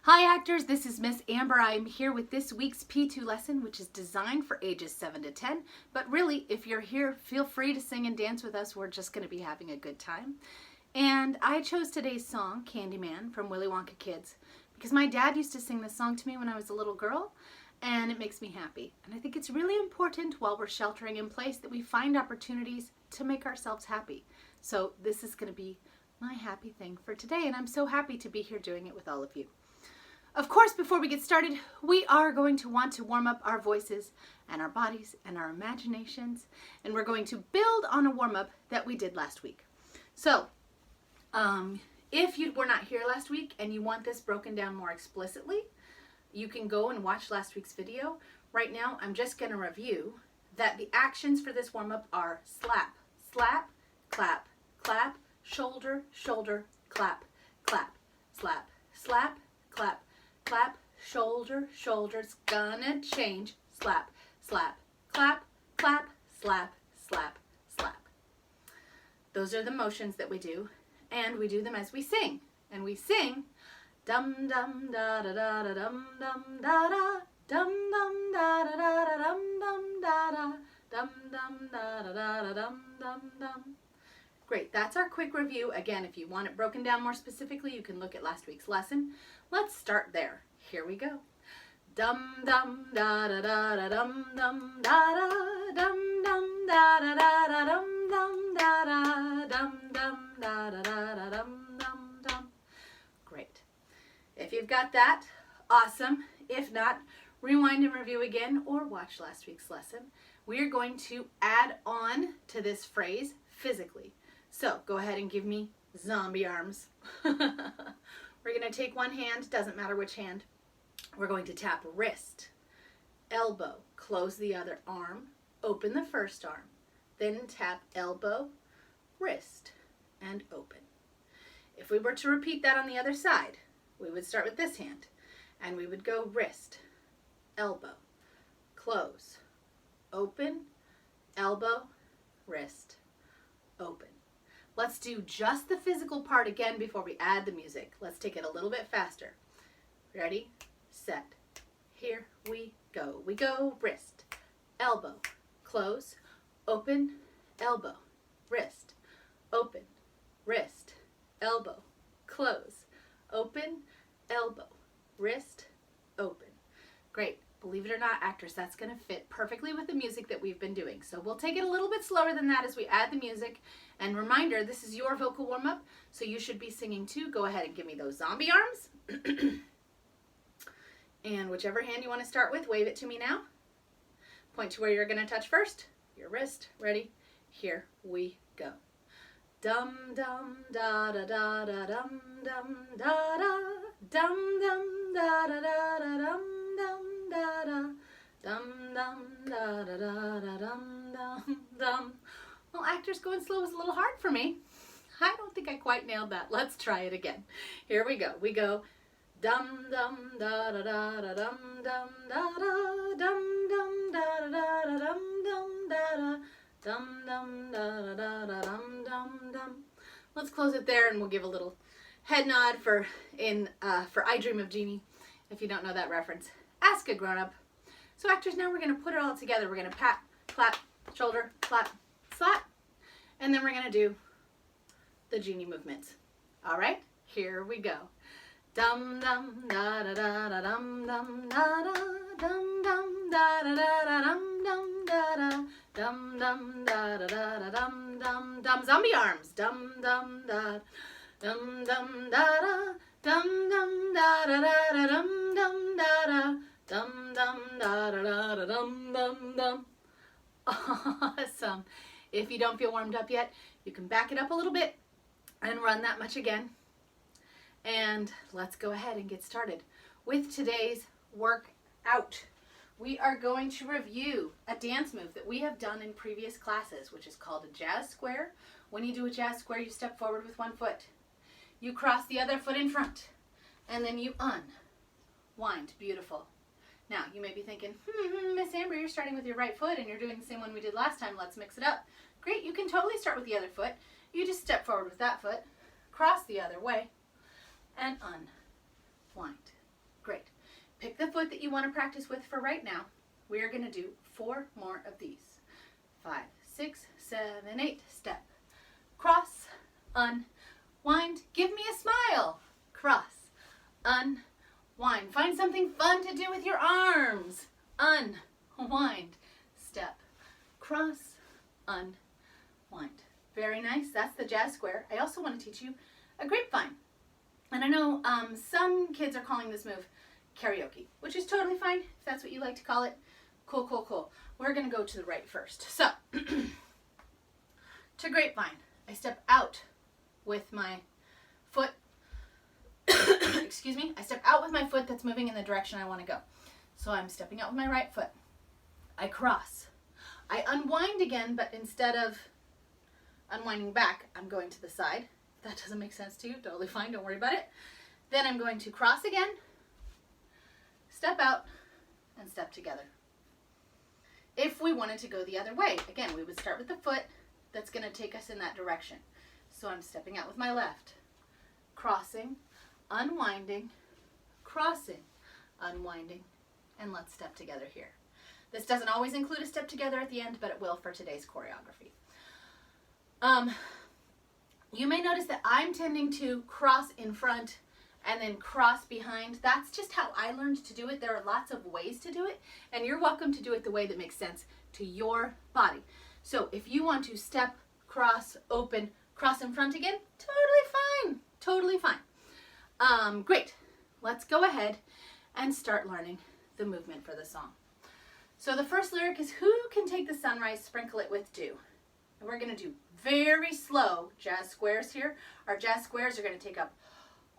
Hi actors, this is Miss Amber. I'm here with this week's P2 lesson, which is designed for ages 7 to 10. But really, if you're here, feel free to sing and dance with us. We're just going to be having a good time. And I chose today's song, Candyman, from Willy Wonka Kids, because my dad used to sing this song to me when I was a little girl, and it makes me happy. And I think it's really important while we're sheltering in place that we find opportunities to make ourselves happy. So this is going to be my happy thing for today, and I'm so happy to be here doing it with all of you. Of course, before we get started, we are going to want to warm up our voices and our bodies and our imaginations, and we're going to build on a warm-up that we did last week. So, if you were not here last week and you want this broken down more explicitly, you can go and watch last week's video. Right now, I'm just going to review that the actions for this warm-up are slap, slap, clap, clap, shoulder, shoulder, clap, clap, slap, slap, clap, clap, shoulder, shoulder's gonna change, slap, slap, clap, clap, slap, slap, slap. Those are the motions that we do, and we do them as we sing. And we sing dum dum da da da da dum dum da da dum dum da da da da dum dum da da dum dum da da da da dum dum dum. Great, that's our quick review. Again, if you want it broken down more specifically, you can look at last week's lesson. Let's start there. Here we go. Dum dum da da da da dum dum da da dum dum da da da da dum dum da da dum dum da da da da dum dum dum. Great. If you've got that, awesome. If not, rewind and review again or watch last week's lesson. We are going to add on to this phrase physically. So go ahead and give me zombie arms. We're going to take one hand, doesn't matter which hand. We're going to tap wrist, elbow, close the other arm, open the first arm, then tap elbow, wrist, and open. If we were to repeat that on the other side, we would start with this hand, and we would go wrist, elbow, close, open, elbow, wrist, open. Let's do just the physical part again before we add the music. Let's take it a little bit faster. Ready, set, here we go. We go wrist, elbow, close, open, elbow, wrist, open, wrist, elbow, close, open, elbow, wrist, open. Great. Believe it or not, actors, that's going to fit perfectly with the music that we've been doing. So we'll take it a little bit slower than that as we add the music. And reminder, this is your vocal warm-up, so you should be singing too. Go ahead and give me those zombie arms. And whichever hand you want to start with, wave it to me now. Point to where you're going to touch first. Your wrist. Ready? Here we go. Dum dum da da da da dum dum da da dum dum da da da da dum dum da da dum dum da da da da dum dum dum. Well, actors, going slow was a little hard for me. I don't think I quite nailed that. Let's try it again. Here we go. We go dum dum da da da da dum dum da da dum dum da da da da dum dum da da dum dum da da da da dum dum dum. Let's close it there, and we'll give a little head nod for I Dream of Jeannie. If you don't know that reference, ask a grown-up. So actors, now we're going to put it all together. We're going to pat, clap, shoulder, clap, slap, and then we're going to do the Jeannie movements. All right, here we go. Dum dum da da da da dum dum da da dum dum da da da da dum dum da da dum dum da da da da dum dum dum. Zombie arms. Dum dum da dum dum da da dum dum da da da da dum dum da da dum dum da da da da dum dum dum. Awesome. If you don't feel warmed up yet, you can back it up a little bit and run that much again. And let's go ahead and get started with today's workout. We are going to review a dance move that we have done in previous classes, which is called a jazz square. When you do a jazz square, you step forward with one foot. You cross the other foot in front, and then you unwind. Beautiful. Now, you may be thinking, Miss Amber, you're starting with your right foot, and you're doing the same one we did last time. Let's mix it up. Great, you can totally start with the other foot. You just step forward with that foot, cross the other way, and unwind. pick the foot that you want to practice with for right now. We are going to do 4 more of these. 5, 6, 7, 8, step, cross, unwind, give me a smile, cross, unwind. Find something fun to do with your arms, unwind, step, cross, unwind. Very nice. That's the jazz square. I also want to teach you a grapevine. And I know some kids are calling this move karaoke, which is totally fine if that's what you like to call it. Cool, cool, cool. We're going to go to the right first. So, to grapevine, I step out with my foot, excuse me, I step out with my foot that's moving in the direction I want to go. So I'm stepping out with my right foot. I cross. I unwind again, but instead of unwinding back, I'm going to the side. If that doesn't make sense to you, totally fine, don't worry about it. Then I'm going to cross again, step out, and step together. If we wanted to go the other way, again, we would start with the foot that's going to take us in that direction. So I'm stepping out with my left, crossing, unwinding, crossing, unwinding, and let's step together here. This doesn't always include a step together at the end, but it will for today's choreography. You may notice that I'm tending to cross in front and then cross behind. That's just how I learned to do it. There are lots of ways to do it, and you're welcome to do it the way that makes sense to your body. So if you want to step, cross, open, cross in front again, totally fine, totally fine. Great. Let's go ahead and start learning the movement for the song. So the first lyric is, who can take the sunrise, sprinkle it with dew? And we're going to do very slow jazz squares here. Our jazz squares are going to take up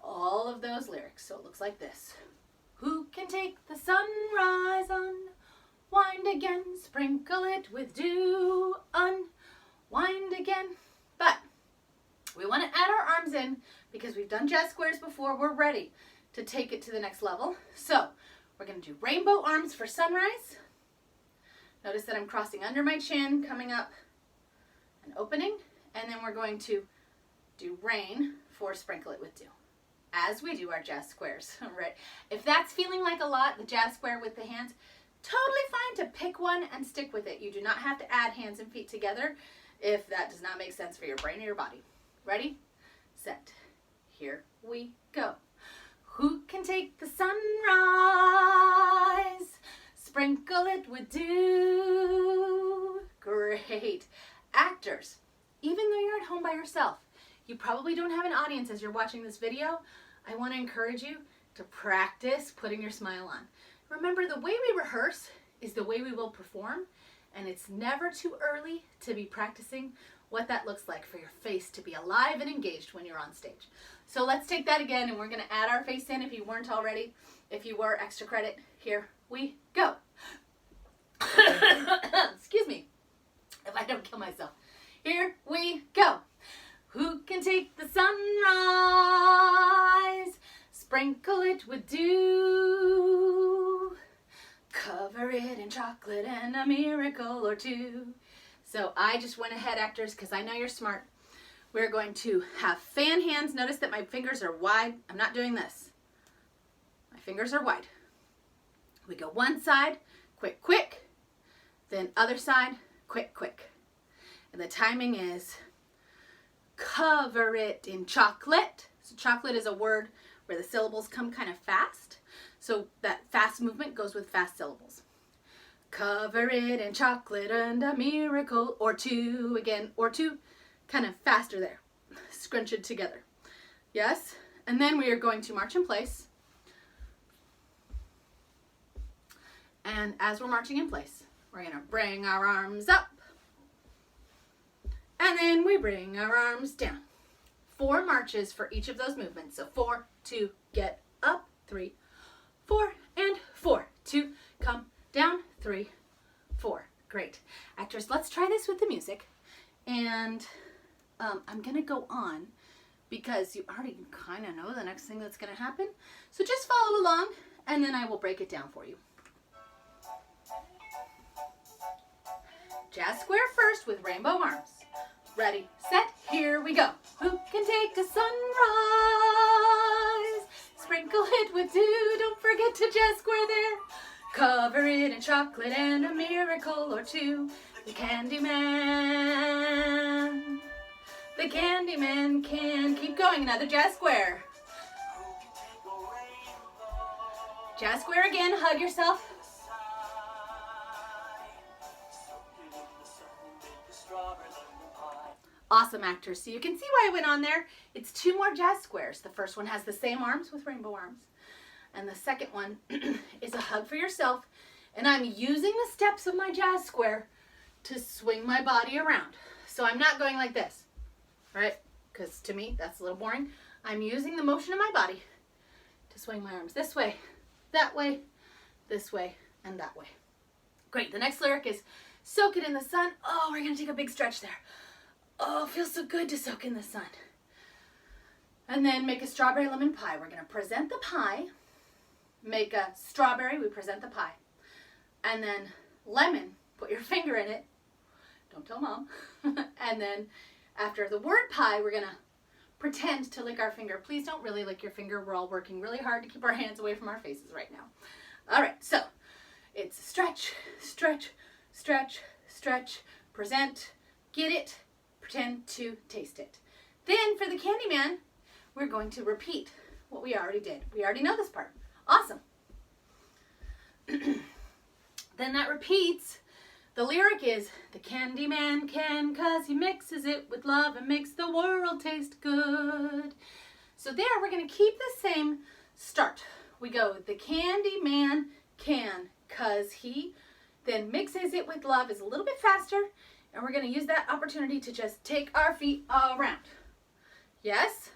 all of those lyrics. So it looks like this. Who can take the sunrise, unwind again, sprinkle it with dew, unwind again. But we want to add our arms in because we've done jazz squares before. We're ready to take it to the next level. So we're going to do rainbow arms for sunrise. Notice that I'm crossing under my chin, coming up and opening, and then we're going to do rain for sprinkle it with dew as we do our jazz squares, right? If that's feeling like a lot, the jazz square with the hands, totally fine to pick one and stick with it. You do not have to add hands and feet together if that does not make sense for your brain or your body. Ready, set, here we go. Who can take the sunrise, sprinkle it with dew? Great. Actors, even though you're at home by yourself, you probably don't have an audience as you're watching this video, I want to encourage you to practice putting your smile on. Remember, the way we rehearse is the way we will perform, and it's never too early to be practicing what that looks like for your face to be alive and engaged when you're on stage. So let's take that again, and we're going to add our face in if you weren't already. If you were, extra credit. Here we go. Excuse me if I don't kill myself. Here we go. Who can take the sunrise, sprinkle it with dew, cover it in chocolate and a miracle or two. So I just went ahead, actors, because I know you're smart. We're going to have fan hands. Notice that my fingers are wide. I'm not doing this. My fingers are wide. We go one side, quick, quick. Then other side, quick, quick. And the timing is cover it in chocolate. So chocolate is a word where the syllables come kind of fast. So that fast movement goes with fast syllables. Cover it in chocolate and a miracle or two. Again, or two, kind of faster there. Scrunch it together. Yes? And then we are going to march in place. And as we're marching in place, we're going to bring our arms up. And then we bring our arms down. 4 marches for each of those movements. So 4, 2, get up, 3, 4, and 4, 2, come down, 3, 4. Great. Actors, let's try this with the music. And I'm going to go on because you already kind of know the next thing that's going to happen. So just follow along, and then I will break it down for you. Jazz square first with rainbow arms. Ready, set, here we go. Who can take a sunrise? Sprinkle it with dew. Don't forget put a jazz square there. Cover it in chocolate and a miracle or two. The Candyman. The Candyman can keep going. Another jazz square. Jazz square again. Hug yourself. Awesome, actors. So you can see why I went on there. It's 2 more jazz squares. The first one has the same arms with rainbow arms. And the second one is a hug for yourself. And I'm using the steps of my jazz square to swing my body around. So I'm not going like this, right? Because to me, that's a little boring. I'm using the motion of my body to swing my arms this way, this way, and that way. Great. The next lyric is soak it in the sun. Oh, we're going to take a big stretch there. Oh, it feels so good to soak in the sun. And then make a strawberry lemon pie. We're going to present the pie. Make a strawberry. We present the pie. And then lemon. Put your finger in it. Don't tell mom. And then after the word pie, we're going to pretend to lick our finger. Please don't really lick your finger. We're all working really hard to keep our hands away from our faces right now. All right. So it's stretch, stretch, stretch, stretch, present, get it, pretend to taste it. Then for the Candyman, we're going to repeat what we already did. We already know this part. Awesome. Then that repeats. The lyric is, the Candyman can 'cause he mixes it with love and makes the world taste good. So there we're going to keep the same start. We go, the Candyman can 'cause he then mixes it with love is a little bit faster. And we're going to use that opportunity to just take our feet around. Yes?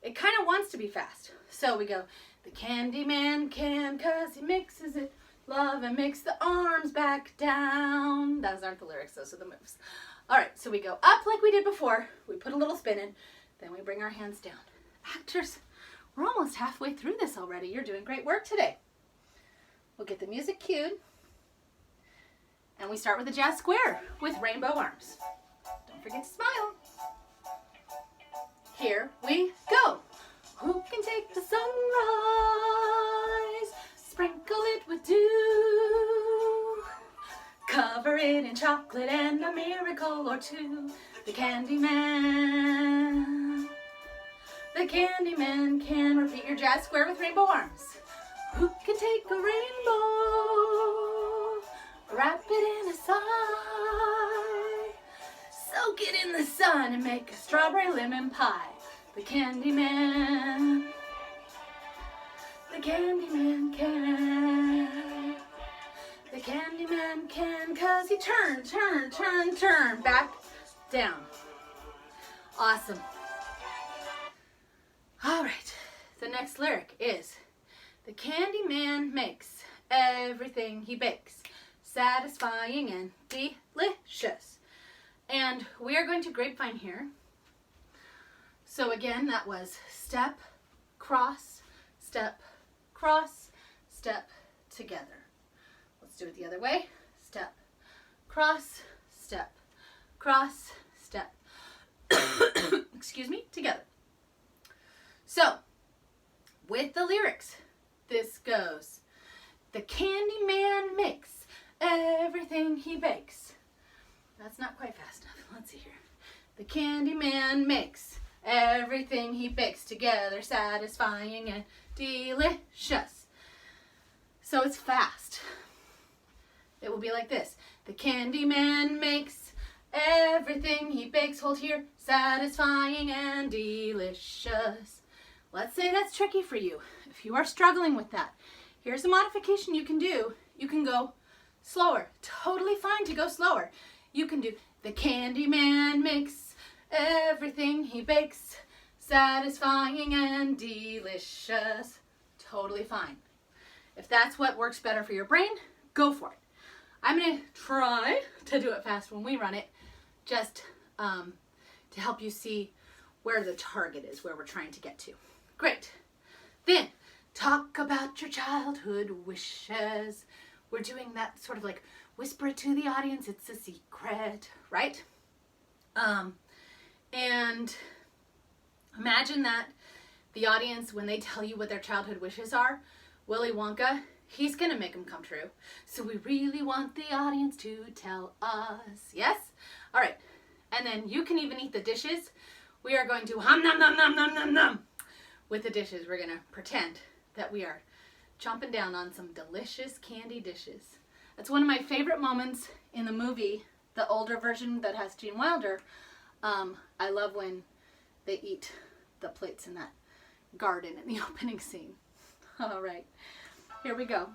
It kind of wants to be fast. So we go, the Candyman can 'cause he mixes it love and makes the arms back down. Those aren't the lyrics, those are the moves. All right, so we go up like we did before. We put a little spin in. Then we bring our hands down. Actors, we're almost halfway through this already. You're doing great work today. We'll get the music cued. And we start with a jazz square with rainbow arms. Don't forget to smile. Here we go. Who can take the sunrise? Sprinkle it with dew. Cover it in chocolate and a miracle or two. The Candyman. The Candyman can repeat your jazz square with rainbow arms. Who can take a rainbow? Wrap it in a sigh. Soak it in the sun and make a strawberry lemon pie. The Candyman. The Candyman can. The Candyman can 'cause he turn back down. Awesome. All right. The next lyric is, the Candyman makes everything he bakes satisfying and delicious. And we are going to grapevine here. So again, that was step, cross, step, cross, step, together. Let's do it the other way. Step, cross, step, excuse me, together. So, with the lyrics, this goes, the Candyman makes everything he bakes. That's not quite fast enough. Let's see here. The Candyman makes everything he bakes together satisfying and delicious. So it's fast. It will be like this. The Candyman makes everything he bakes, hold here, satisfying and delicious. Let's say that's tricky for you. If you are struggling with that, here's a modification you can do. You can go slower. Totally fine to go slower. You can do, the Candyman makes everything he bakes satisfying and delicious. Totally fine. If that's what works better for your brain, go for it. I'm going to try to do it fast when we run it, just to help you see where the target is, where we're trying to get to. Great. Then, talk about your childhood wishes. We're doing that sort of like whisper it to the audience, it's a secret, right? And imagine that the audience, when they tell you what their childhood wishes are, Willy Wonka, he's gonna make them come true. So we really want the audience to tell us. Yes? All right. And then you can even eat the dishes. We are going to hum nom nom nom nom nom nom. With the dishes, we're gonna pretend that we are chomping down on some delicious candy dishes. That's one of my favorite moments in the movie, the older version that has Gene Wilder. I love when they eat the plates in that garden in the opening scene. All right, here we go.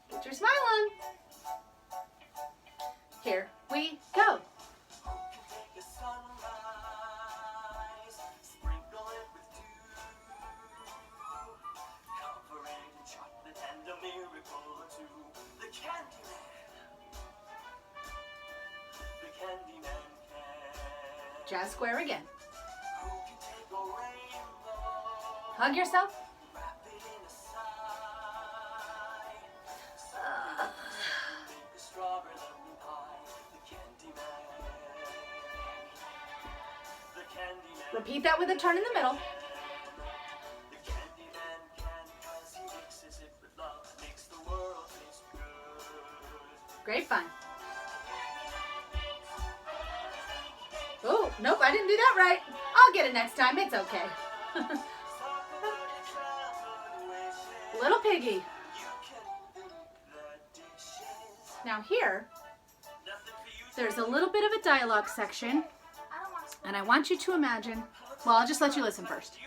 Get your smile on. Here we go. Jazz square again. Hug yourself. Repeat that with a turn in the middle. Grapevine. Oh, nope, I didn't do that right. I'll get it next time. It's okay. Little piggy. Now here, there's a little bit of a dialogue section, and I want you to imagine, well, I'll just let you listen first.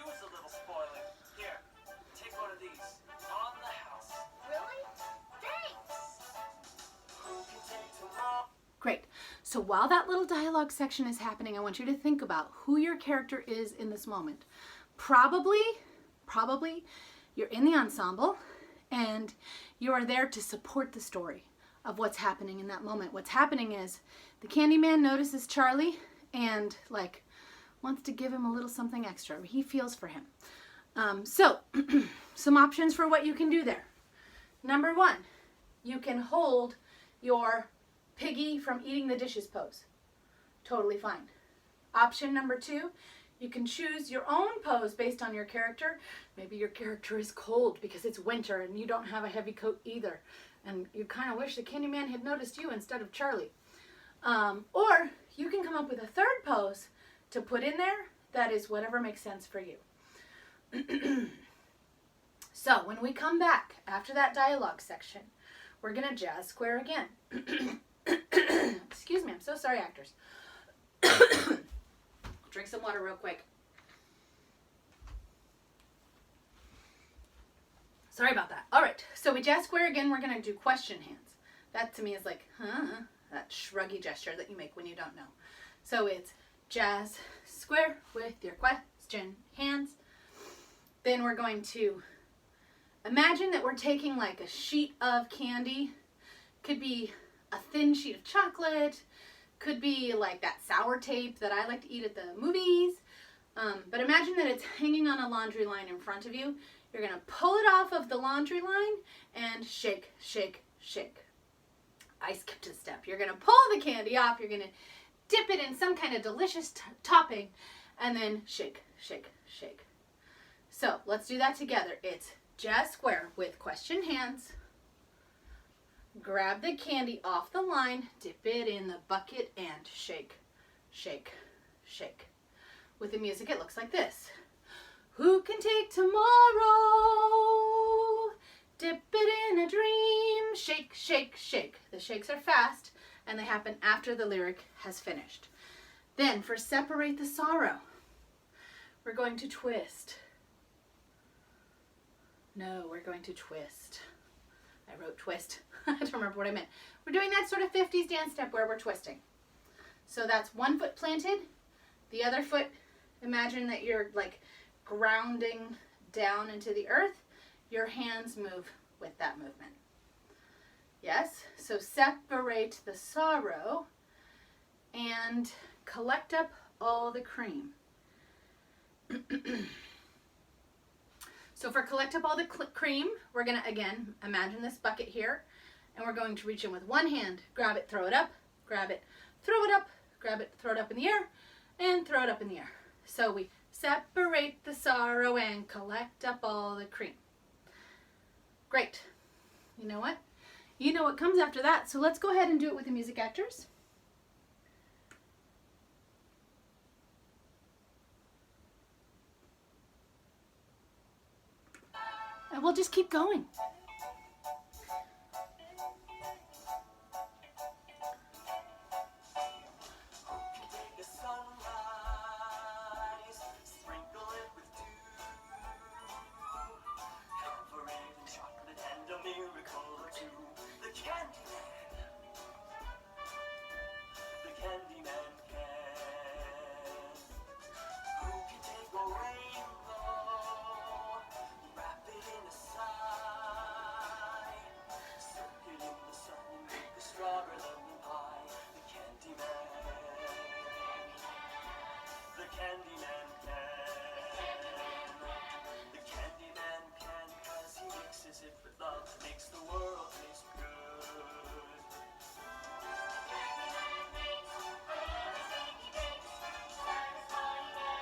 Great. So while that little dialogue section is happening, I want you to think about who your character is in this moment. Probably you're in the ensemble and you are there to support the story of what's happening in that moment. What's happening is the Candyman notices Charlie and like wants to give him a little something extra. He feels for him. So some options for what you can do there. Number one, you can hold your piggy from eating the dishes pose. Totally fine. Option number two, you can choose your own pose based on your character. Maybe your character is cold because it's winter and you don't have a heavy coat either. And you kind of wish the Candyman had noticed you instead of Charlie. Or you can come up with a third pose to put in there that is whatever makes sense for you. So when we come back after that dialogue section, we're going to jazz square again. Excuse me, I'm so sorry, actors. Drink some water real quick. Sorry about that. All right, so we jazz square again. We're going to do question hands. That to me is like, that shruggy gesture that you make when you don't know. So it's jazz square with your question hands. Then we're going to imagine that we're taking like a sheet of candy. Could be a thin sheet of chocolate. Could be like that sour tape that I like to eat at the movies. But imagine that it's hanging on a laundry line in front of you. You're going to pull it off of the laundry line and shake, shake, shake. I skipped a step. You're going to pull the candy off. You're going to dip it in some kind of delicious topping and then shake, shake, shake. So let's do that together. It's jazz square with question hands. Grab the candy off the line, dip it in the bucket, and shake, shake, shake. With the music, it looks like this. Who can take tomorrow? Dip it in a dream. Shake, shake, shake. The shakes are fast, and they happen after the lyric has finished. Then, for separate the sorrow, we're going to twist. No, we're going to twist. I wrote twist. I don't remember what I meant. We're doing that sort of 50s dance step where we're twisting. So that's one foot planted. The other foot, imagine that you're like grounding down into the earth. Your hands move with that movement. Yes? So separate the sorrow and collect up all the cream. So for collect up all the cream, we're going to, again, imagine this bucket here, and we're going to reach in with one hand, grab it, throw it up, grab it, throw it up, grab it, throw it up in the air, and throw it up in the air. So we Separate the sorrow and collect up all the cream. Great. You know what? You know what comes after that, so let's go ahead and do it with the music actors. And we'll just keep going.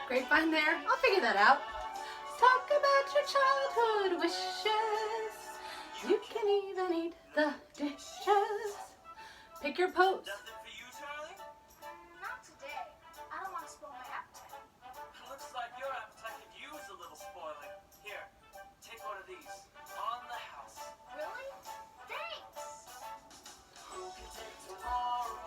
Grapevine there. I'll figure that out. Talk about your childhood wishes. You can even eat the dishes. Pick your pose. Nothing for you, Charlie? Not today. I don't want to spoil my appetite. Looks like your appetite could use a little spoiling. Here, take one of these. On the house. Really? Thanks. Who can take tomorrow?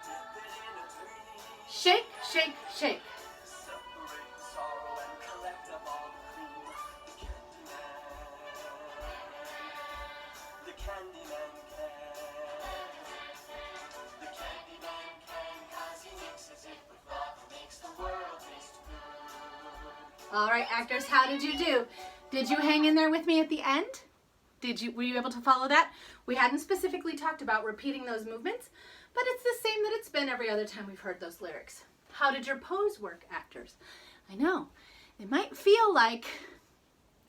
Dip it in a dream. Shake, shake, shake. Separate the sorrow and collect up all the cream. The Candyman. The Candyman can. The Candyman can, 'cause he mixes it with love and makes the world taste good. All right, actors, how did you do? Did you hang in there with me at the end? Were you able to follow that? We hadn't specifically talked about repeating those movements, but it's the same that it's been every other time we've heard those lyrics. How did your pose work, actors? I know, it might feel like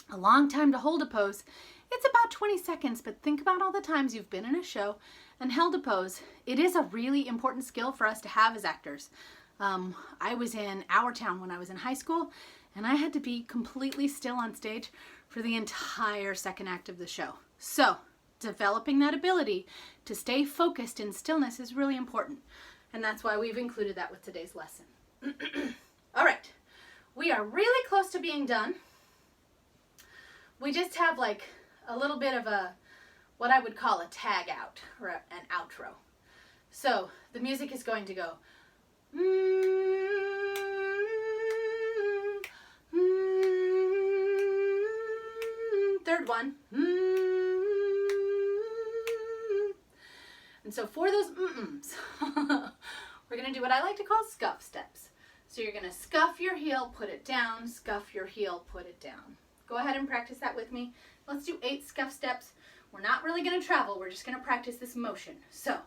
a long time to hold a pose. It's about 20 seconds, but think about all the times you've been in a show and held a pose. It is a really important skill for us to have as actors. I was in Our Town when I was in high school, and I had to be completely still on stage for the entire second act of the show. So, developing that ability to stay focused in stillness is really important. And that's why we've included that with today's lesson. All right, we are really close to being done. We just have like a little bit of what I would call a tag out or an outro. So the music is going to go. Third one. And so for those we're going to do what I like to call scuff steps. So you're going to scuff your heel, put it down, scuff your heel, put it down. Go ahead and practice that with me. Let's do 8 scuff steps. We're not really going to travel. We're just going to practice this motion. So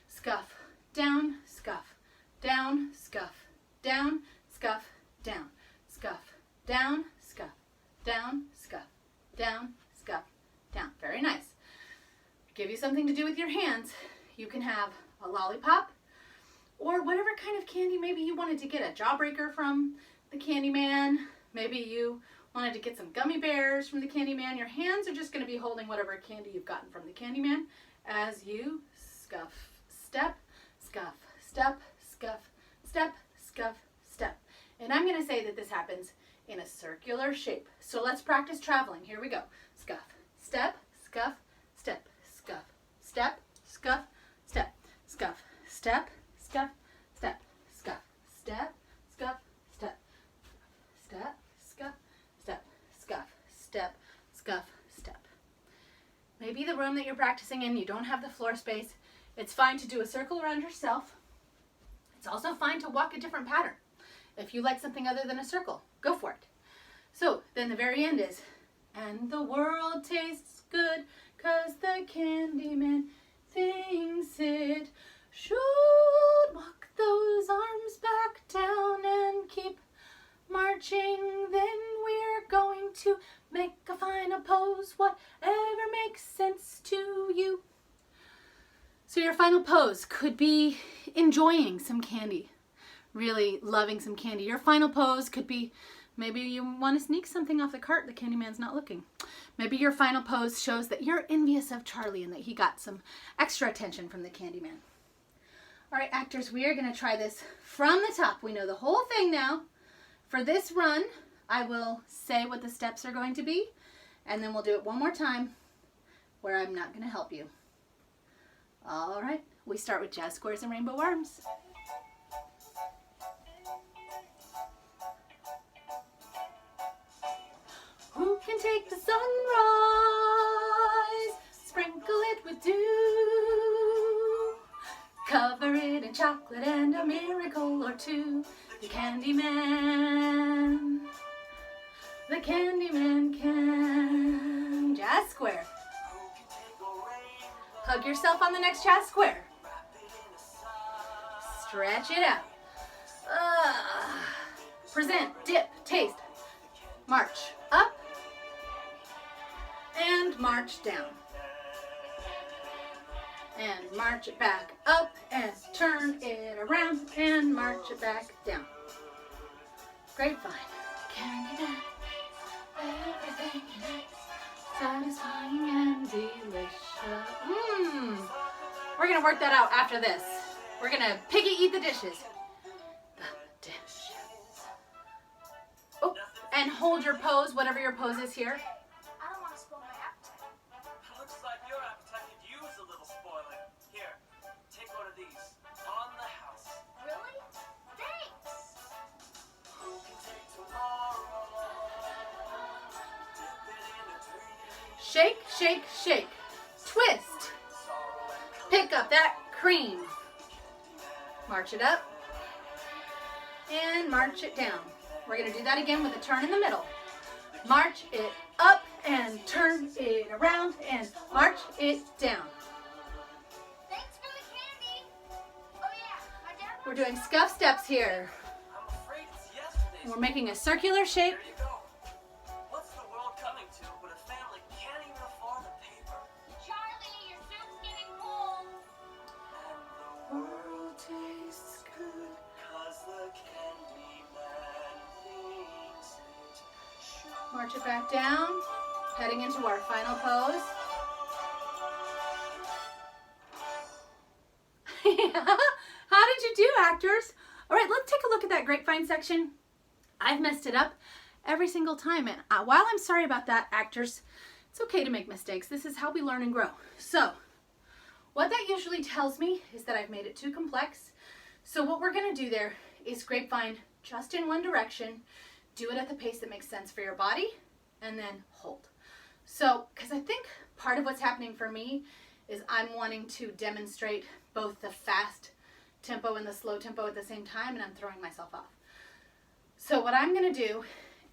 scuff, down, scuff, down, scuff, down, scuff, down, scuff, down, scuff, down, scuff, down, scuff, down. Very nice. Give you something to do with your hands. You can have a lollipop or whatever kind of candy. Maybe you wanted to get a jawbreaker from the Candyman. Maybe you wanted to get some gummy bears from the Candyman. Your hands are just going to be holding whatever candy you've gotten from the Candyman as you scuff, step, scuff, step, scuff, step, scuff, step. And I'm going to say that this happens in a circular shape. So let's practice traveling. Here we go. Scuff, step, scuff, step, scuff, step, scuff, step, scuff, step, scuff, step, scuff, step, scuff, step, step, scuff, step, scuff, step, scuff, step. Maybe the room that you're practicing in, you don't have the floor space. It's fine to do a circle around yourself. It's also fine to walk a different pattern. If you like something other than a circle, go for it. So then the very end is, and the world tastes good 'cause the Candyman thinks it should. Walk those arms back down and keep marching. Then we're going to make a final pose, whatever makes sense to you. So your final pose could be enjoying some candy really loving some candy. Your final pose could be, maybe you want to sneak something off the cart, the Candyman's not looking. Maybe your final pose shows that you're envious of Charlie and that he got some extra attention from the Candyman. All right, actors, we are going to try this from the top. We know the whole thing now. For this run, I will say what the steps are going to be, and then we'll do it one more time where I'm not going to help you. All right, we start with jazz squares and rainbow arms. Who can take the sunrise, sprinkle it with dew, cover it in chocolate and a miracle or two? The Candyman, the Candyman can. Jazz square. Hug yourself on the next jazz square. Stretch it out. Present, dip, taste. March up and march down. And march it back up and turn it around and march it back down. Grapevine. Candyman, everything you like, satisfying and delicious. We're gonna work that out after this. We're gonna piggy eat the dishes. The dishes. Oh, and hold your pose, whatever your pose is here. I don't want to spoil my appetite. Looks like your appetite could use a little spoiling. Here, take one of these. On the house. Really? Thanks. Who can take tomorrow? Dip it in a dream. Shake, shake, shake. Twist. Sorrow and Pick up that cream. March it up. And march it down. We're going to do that again with a turn in the middle. March it up and turn it around and march it down. Thanks for the candy. Oh yeah, my dad We're doing scuff steps here. I'm afraid it's yesterday's. We're making a circular shape. Here you go. What's the world coming to when a family can't even afford the paper? Charlie, your soup's getting cold. And the world tastes good 'cause the Candyman thinks it should. March it back down. Heading into our final pose. How did you do, actors? All right, let's take a look at that grapevine section. I've messed it up every single time, and while I'm sorry about that, actors, it's okay to make mistakes. This is how we learn and grow. So, what that usually tells me is that I've made it too complex. So what we're gonna do there is grapevine just in one direction, do it at the pace that makes sense for your body, and then hold. So, because I think part of what's happening for me is I'm wanting to demonstrate both the fast tempo and the slow tempo at the same time, and I'm throwing myself off. So what I'm gonna do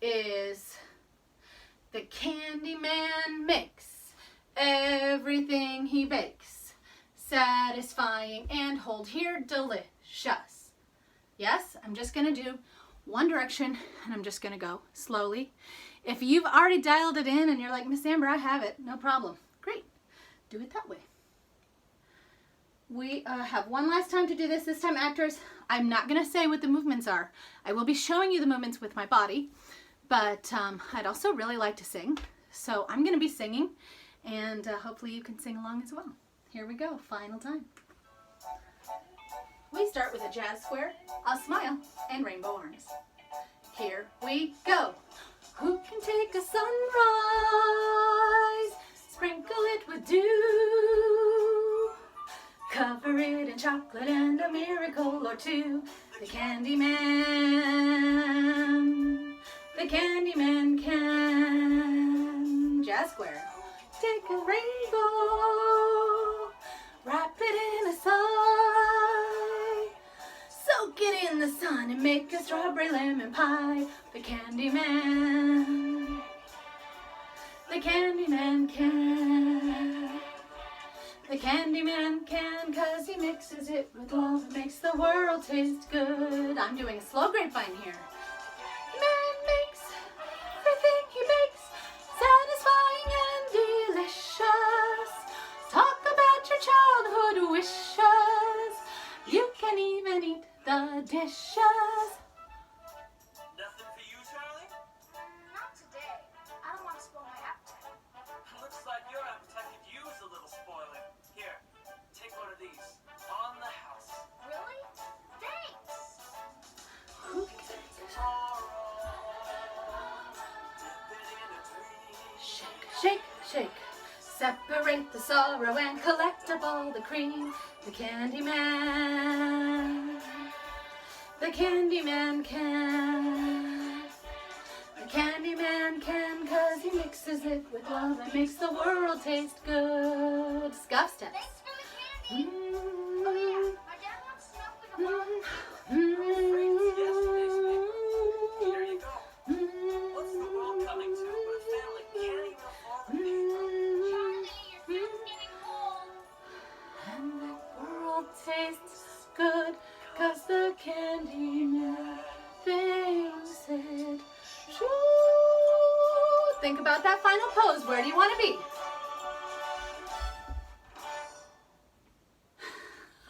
is the Candyman makes everything he bakes satisfying and hold here delicious. Yes, I'm just gonna do one direction and I'm just gonna go slowly. If you've already dialed it in and you're like, Miss Amber, I have it, no problem. Great, do it that way. We have one last time to do this. This time, actors, I'm not gonna say what the movements are. I will be showing you the movements with my body, but I'd also really like to sing. So I'm gonna be singing and hopefully you can sing along as well. Here we go, final time. We start with a jazz square, a smile, and rainbow arms. Here we go. Who can take a sunrise, sprinkle it with dew, cover it in chocolate and a miracle or two? The Candyman, the Candyman can. Jazz square. Take a rainbow, wrap it in a sigh, soak it in the sun and make a strawberry lemon pie. The Candyman, the Candyman can. The Candyman can, 'cause he mixes it with love and makes the world taste good. I'm doing a slow grapevine here. Man makes everything he bakes satisfying and delicious. Talk about your childhood wishes. You can even eat the dishes. Shake, shake. Separate the sorrow and collect up all the cream. The candy man. The candy man can. The candy man can, 'cause he mixes it with love and makes the world taste good. Scuff Steps. Thanks for the candy. Oh yeah, my dad wants to smoke with a mom. Here you go. What's the world coming to but a family candy with all the people? Charlie, your food's getting cold. And the world tastes good, 'cause the candy man thinks it should. Think about that final pose. Where do you want to be?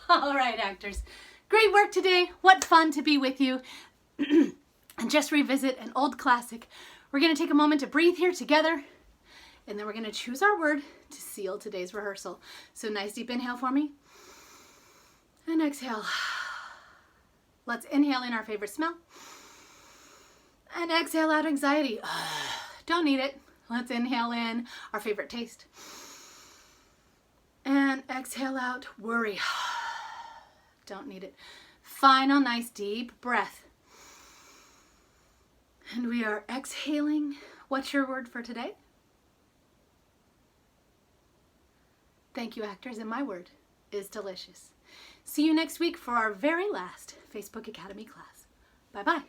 All right, actors. Great work today. What fun to be with you and just revisit an old classic. We're going to take a moment to breathe here together, and then we're going to choose our word to seal today's rehearsal. So nice deep inhale for me, and exhale. Let's inhale in our favorite smell, and exhale out anxiety. Don't need it. Let's inhale in our favorite taste, and exhale out worry. Don't need it. Final nice deep breath. And we are exhaling. What's your word for today? Thank you, actors, and my word is delicious. See you next week for our very last Facebook Academy class. Bye-bye.